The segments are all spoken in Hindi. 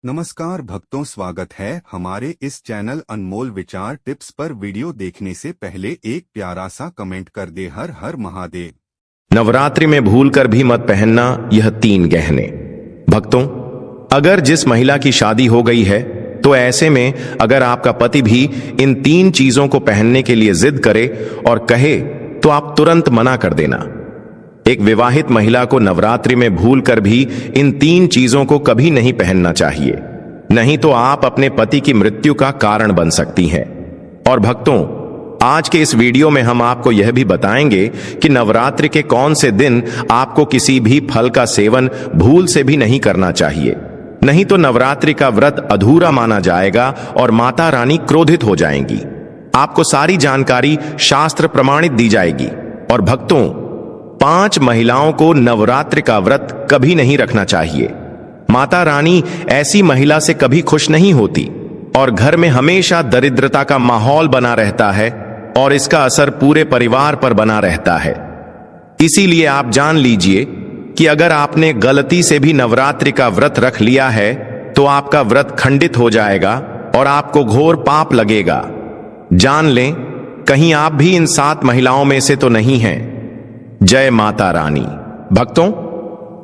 नमस्कार भक्तों, स्वागत है हमारे इस चैनल अनमोल विचार टिप्स पर। वीडियो देखने से पहले एक प्यारा सा कमेंट कर दे। हर हर महादेव। नवरात्रि में भूलकर भी मत पहनना यह 3 गहने। भक्तों, अगर जिस महिला की शादी हो गई है तो ऐसे में अगर आपका पति भी इन 3 चीजों को पहनने के लिए जिद करे और कहे तो आप तुरंत मना कर देना। एक विवाहित महिला को नवरात्रि में भूलकर भी इन 3 चीजों को कभी नहीं पहनना चाहिए, नहीं तो आप अपने पति की मृत्यु का कारण बन सकती हैं। और भक्तों, आज के इस वीडियो में हम आपको यह भी बताएंगे कि नवरात्रि के कौन से दिन आपको किसी भी फल का सेवन भूल से भी नहीं करना चाहिए, नहीं तो नवरात्रि का व्रत अधूरा माना जाएगा और माता रानी क्रोधित हो जाएंगी। आपको सारी जानकारी शास्त्र प्रमाणित दी जाएगी। और भक्तों, 5 महिलाओं को नवरात्रि का व्रत कभी नहीं रखना चाहिए। माता रानी ऐसी महिला से कभी खुश नहीं होती और घर में हमेशा दरिद्रता का माहौल बना रहता है और इसका असर पूरे परिवार पर बना रहता है। इसीलिए आप जान लीजिए कि अगर आपने गलती से भी नवरात्रि का व्रत रख लिया है तो आपका व्रत खंडित हो जाएगा और आपको घोर पाप लगेगा। जान लें, कहीं आप भी इन 7 महिलाओं में से तो नहीं हैं। जय माता रानी। भक्तों,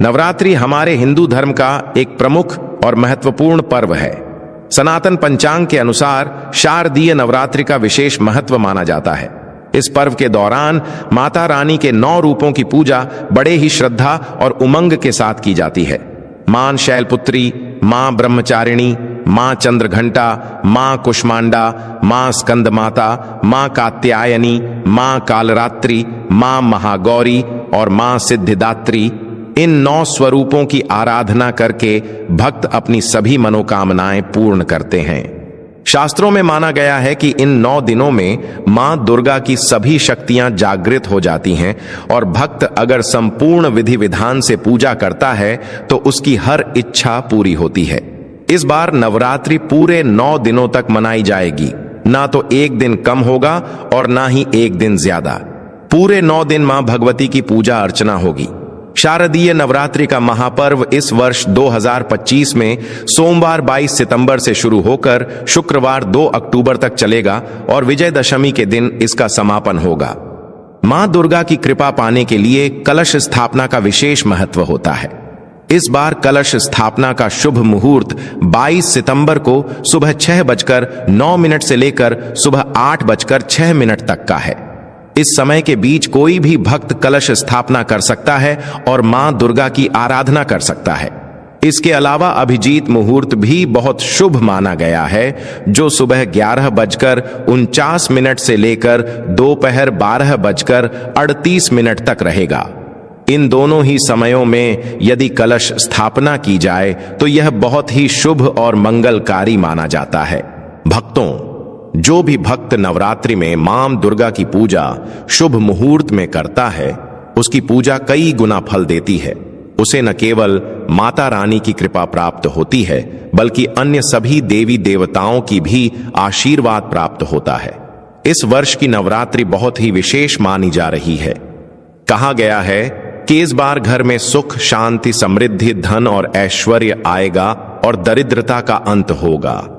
नवरात्रि हमारे हिंदू धर्म का एक प्रमुख और महत्वपूर्ण पर्व है। सनातन पंचांग के अनुसार शारदीय नवरात्रि का विशेष महत्व माना जाता है। इस पर्व के दौरान माता रानी के 9 रूपों की पूजा बड़े ही श्रद्धा और उमंग के साथ की जाती है। मां शैलपुत्री, मां ब्रह्मचारिणी, मां चंद्रघंटा, मां कुष्मांडा, मां स्कंदमाता, मां कात्यायनी, मां कालरात्रि, मां महागौरी और मां सिद्धिदात्री। इन 9 स्वरूपों की आराधना करके भक्त अपनी सभी मनोकामनाएं पूर्ण करते हैं। शास्त्रों में माना गया है कि इन 9 दिनों में मां दुर्गा की सभी शक्तियां जागृत हो जाती हैं और भक्त अगर संपूर्ण विधि विधान से पूजा करता है तो उसकी हर इच्छा पूरी होती है। इस बार नवरात्रि पूरे 9 दिनों तक मनाई जाएगी, ना तो एक दिन कम होगा और ना ही एक दिन ज्यादा। पूरे 9 दिन मां भगवती की पूजा अर्चना होगी। शारदीय नवरात्रि का महापर्व इस वर्ष 2025 में सोमवार 22 सितंबर से शुरू होकर शुक्रवार 2 अक्टूबर तक चलेगा और विजयदशमी के दिन इसका समापन होगा। मां दुर्गा की कृपा पाने के लिए कलश स्थापना का विशेष महत्व होता है। इस बार कलश स्थापना का शुभ मुहूर्त 22 सितंबर को सुबह 6:09 से लेकर सुबह 8:06 तक का है। इस समय के बीच कोई भी भक्त कलश स्थापना कर सकता है और मां दुर्गा की आराधना कर सकता है। इसके अलावा अभिजीत मुहूर्त भी बहुत शुभ माना गया है, जो सुबह 11:49 से लेकर दोपहर 12:38 तक रहेगा। इन दोनों ही समयों में यदि कलश स्थापना की जाए तो यह बहुत ही शुभ और मंगलकारी माना जाता है। भक्तों, जो भी भक्त नवरात्रि में मां दुर्गा की पूजा शुभ मुहूर्त में करता है, उसकी पूजा कई गुना फल देती है। उसे न केवल माता रानी की कृपा प्राप्त होती है, बल्कि अन्य सभी देवी देवताओं की भी आशीर्वाद प्राप्त होता है। इस वर्ष की नवरात्रि बहुत ही विशेष मानी जा रही है। कहा गया है कि इस बार घर में सुख, शांति, समृद्धि, धन और ऐश्वर्य आएगा और दरिद्रता का अंत होगा।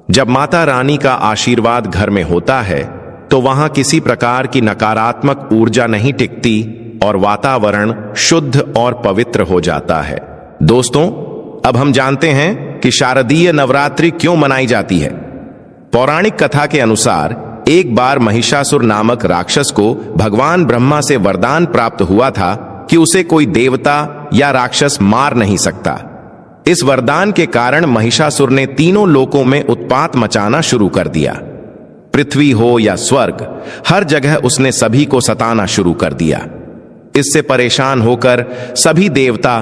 जब माता रानी का आशीर्वाद घर में होता है तो वहां किसी प्रकार की नकारात्मक ऊर्जा नहीं टिकती और वातावरण शुद्ध और पवित्र हो जाता है। दोस्तों, अब हम जानते हैं कि शारदीय नवरात्रि क्यों मनाई जाती है। पौराणिक कथा के अनुसार एक बार महिषासुर नामक राक्षस को भगवान ब्रह्मा से वरदान प्राप्त हुआ था कि उसे कोई देवता या राक्षस मार नहीं सकता। इस वरदान के कारण महिषासुर ने तीनों लोकों में उत्पात मचाना शुरू कर दिया। पृथ्वी हो या स्वर्ग, हर जगह उसने सभी को सताना शुरू कर दिया। इससे परेशान होकर सभी देवता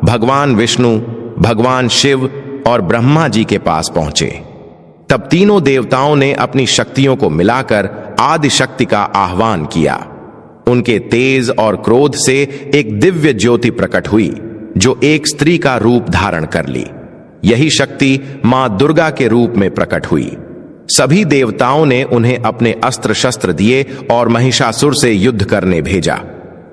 भगवान विष्णु, भगवान शिव और ब्रह्मा जी के पास पहुंचे। तब तीनों देवताओं ने अपनी शक्तियों को मिलाकर आदि शक्ति का आह्वान किया। उनके तेज और क्रोध से एक दिव्य ज्योति प्रकट हुई जो एक स्त्री का रूप धारण कर ली। यही शक्ति मां दुर्गा के रूप में प्रकट हुई। सभी देवताओं ने उन्हें अपने अस्त्र शस्त्र दिए और महिषासुर से युद्ध करने भेजा।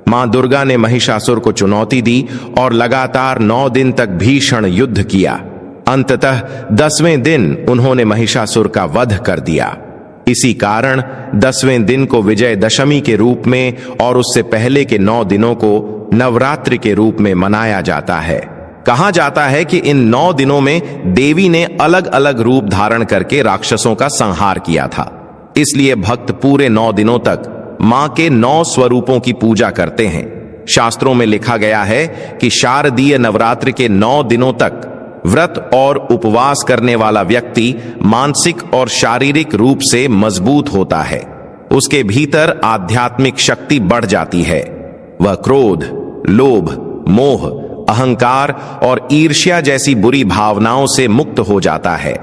मां दुर्गा ने महिषासुर को चुनौती दी और लगातार 9 दिन तक भीषण युद्ध किया। अंततः 10वें दिन उन्होंने महिषासुर का वध कर दिया। इसी कारण 10वें दिन को विजयदशमी के रूप में और उससे पहले के 9 दिनों को नवरात्रि के रूप में मनाया जाता है। कहा जाता है कि इन 9 दिनों में देवी ने अलग अलग रूप धारण करके राक्षसों का संहार किया था। इसलिए भक्त पूरे 9 दिनों तक मां के 9 स्वरूपों की पूजा करते हैं। शास्त्रों में लिखा गया है कि शारदीय नवरात्रि के 9 दिनों तक व्रत और उपवास करने वाला व्यक्ति मानसिक और शारीरिक रूप से मजबूत होता है। उसके भीतर आध्यात्मिक शक्ति बढ़ जाती है। वह क्रोध, लोभ, मोह, अहंकार और ईर्ष्या जैसी बुरी भावनाओं से मुक्त हो जाता है।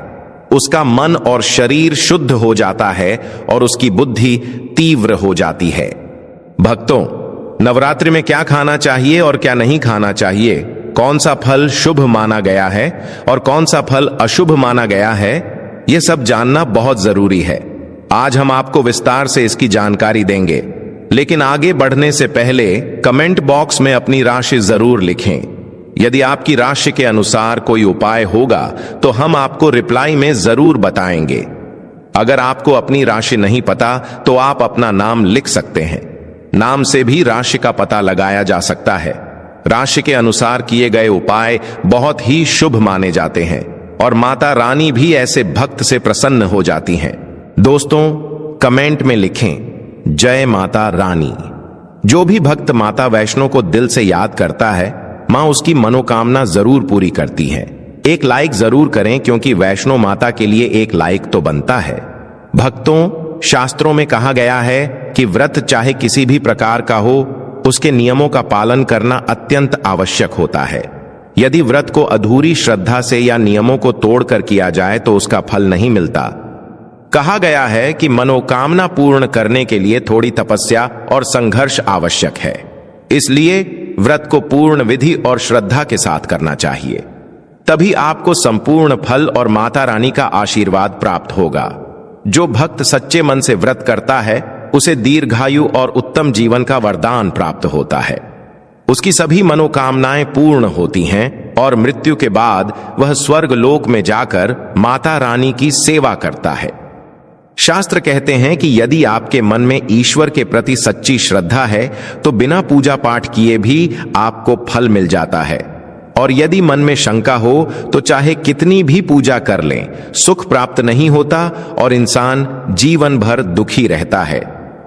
उसका मन और शरीर शुद्ध हो जाता है और उसकी बुद्धि तीव्र हो जाती है। भक्तों, नवरात्रि में क्या खाना चाहिए और क्या नहीं खाना चाहिए, कौन सा फल शुभ माना गया है और कौन सा फल अशुभ माना गया है, यह सब जानना बहुत जरूरी है। आज हम आपको विस्तार से इसकी जानकारी देंगे, लेकिन आगे बढ़ने से पहले कमेंट बॉक्स में अपनी राशि जरूर लिखें। यदि आपकी राशि के अनुसार कोई उपाय होगा तो हम आपको रिप्लाई में जरूर बताएंगे। अगर आपको अपनी राशि नहीं पता तो आप अपना नाम लिख सकते हैं। नाम से भी राशि का पता लगाया जा सकता है। राशि के अनुसार किए गए उपाय बहुत ही शुभ माने जाते हैं और माता रानी भी ऐसे भक्त से प्रसन्न हो जाती हैं। दोस्तों, कमेंट में लिखें जय माता रानी। जो भी भक्त माता वैष्णो को दिल से याद करता है, मां उसकी मनोकामना जरूर पूरी करती है। एक लाइक जरूर करें, क्योंकि वैष्णो माता के लिए एक लाइक तो बनता है। भक्तों, शास्त्रों में कहा गया है कि व्रत चाहे किसी भी प्रकार का हो, उसके नियमों का पालन करना अत्यंत आवश्यक होता है। यदि व्रत को अधूरी श्रद्धा से या नियमों को तोड़कर किया जाए तो उसका फल नहीं मिलता। कहा गया है कि मनोकामना पूर्ण करने के लिए थोड़ी तपस्या और संघर्ष आवश्यक है। इसलिए व्रत को पूर्ण विधि और श्रद्धा के साथ करना चाहिए, तभी आपको संपूर्ण फल और माता रानी का आशीर्वाद प्राप्त होगा। जो भक्त सच्चे मन से व्रत करता है, उसे दीर्घायु और उत्तम जीवन का वरदान प्राप्त होता है। उसकी सभी मनोकामनाएं पूर्ण होती हैं और मृत्यु के बाद वह स्वर्ग लोक में जाकर माता रानी की सेवा करता है। शास्त्र कहते हैं कि यदि आपके मन में ईश्वर के प्रति सच्ची श्रद्धा है तो बिना पूजा पाठ किए भी आपको फल मिल जाता है, और यदि मन में शंका हो तो चाहे कितनी भी पूजा कर लें, सुख प्राप्त नहीं होता और इंसान जीवन भर दुखी रहता है।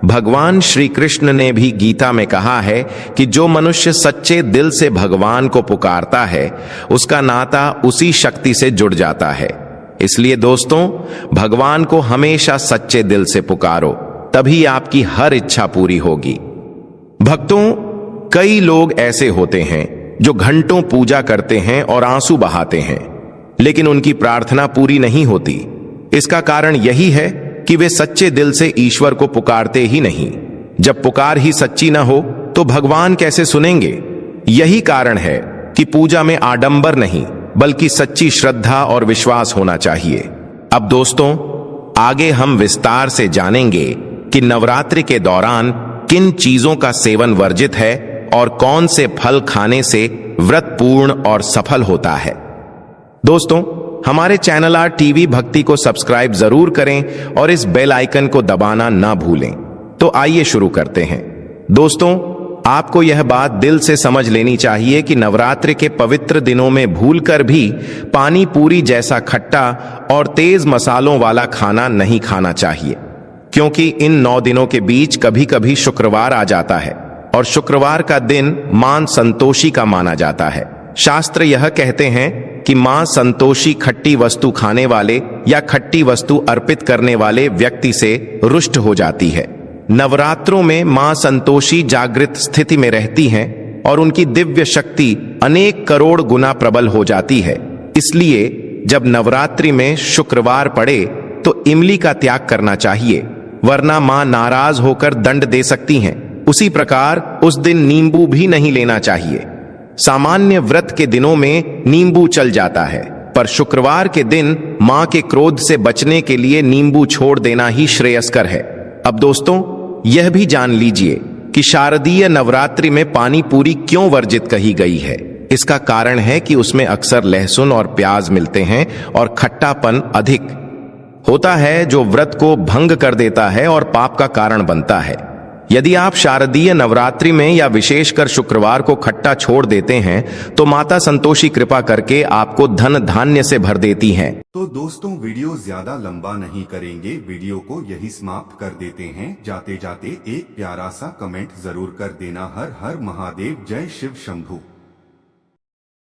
भगवान श्री कृष्ण ने भी गीता में कहा है कि जो मनुष्य सच्चे दिल से भगवान को पुकारता है, उसका नाता उसी शक्ति से जुड़ जाता है। इसलिए दोस्तों, भगवान को हमेशा सच्चे दिल से पुकारो, तभी आपकी हर इच्छा पूरी होगी। भक्तों, कई लोग ऐसे होते हैं जो घंटों पूजा करते हैं और आंसू बहाते हैं, लेकिन उनकी प्रार्थना पूरी नहीं होती। इसका कारण यही है कि वे सच्चे दिल से ईश्वर को पुकारते ही नहीं। जब पुकार ही सच्ची न हो तो भगवान कैसे सुनेंगे? यही कारण है कि पूजा में आडंबर नहीं, बल्कि सच्ची श्रद्धा और विश्वास होना चाहिए। अब दोस्तों, आगे हम विस्तार से जानेंगे कि नवरात्रि के दौरान किन चीजों का सेवन वर्जित है और कौन से फल खाने से व्रत पूर्ण और सफल होता है। दोस्तों, हमारे चैनल आर टीवी भक्ति को सब्सक्राइब जरूर करें और इस बेल आइकन को दबाना ना भूलें। तो आइए शुरू करते हैं। दोस्तों, आपको यह बात दिल से समझ लेनी चाहिए कि नवरात्रि के पवित्र दिनों में भूलकर भी पानी पूरी जैसा खट्टा और तेज मसालों वाला खाना नहीं खाना चाहिए, क्योंकि इन 9 दिनों के बीच कभी कभी शुक्रवार आ जाता है और शुक्रवार का दिन मां संतोषी का माना जाता है। शास्त्र यह कहते हैं कि मां संतोषी खट्टी वस्तु खाने वाले या खट्टी वस्तु अर्पित करने वाले व्यक्ति से रुष्ट हो जाती है। नवरात्रों में मां संतोषी जागृत स्थिति में रहती हैं और उनकी दिव्य शक्ति अनेक करोड़ गुना प्रबल हो जाती है। इसलिए जब नवरात्रि में शुक्रवार पड़े तो इमली का त्याग करना चाहिए, वरना मां नाराज होकर दंड दे सकती हैं। उसी प्रकार उस दिन नींबू भी नहीं लेना चाहिए। सामान्य व्रत के दिनों में नींबू चल जाता है, पर शुक्रवार के दिन मां के क्रोध से बचने के लिए नींबू छोड़ देना ही श्रेयस्कर है। अब दोस्तों, यह भी जान लीजिए कि शारदीय नवरात्रि में पानी पूरी क्यों वर्जित कही गई है। इसका कारण है कि उसमें अक्सर लहसुन और प्याज मिलते हैं और खट्टापन अधिक होता है, जो व्रत को भंग कर देता है और पाप का कारण बनता है। यदि आप शारदीय नवरात्रि में या विशेषकर शुक्रवार को खट्टा छोड़ देते हैं तो माता संतोषी कृपा करके आपको धन धान्य से भर देती हैं। तो दोस्तों, वीडियो ज्यादा लंबा नहीं करेंगे, वीडियो को यही समाप्त कर देते हैं। जाते जाते एक प्यारा सा कमेंट जरूर कर देना। हर हर महादेव, जय शिव शंभू।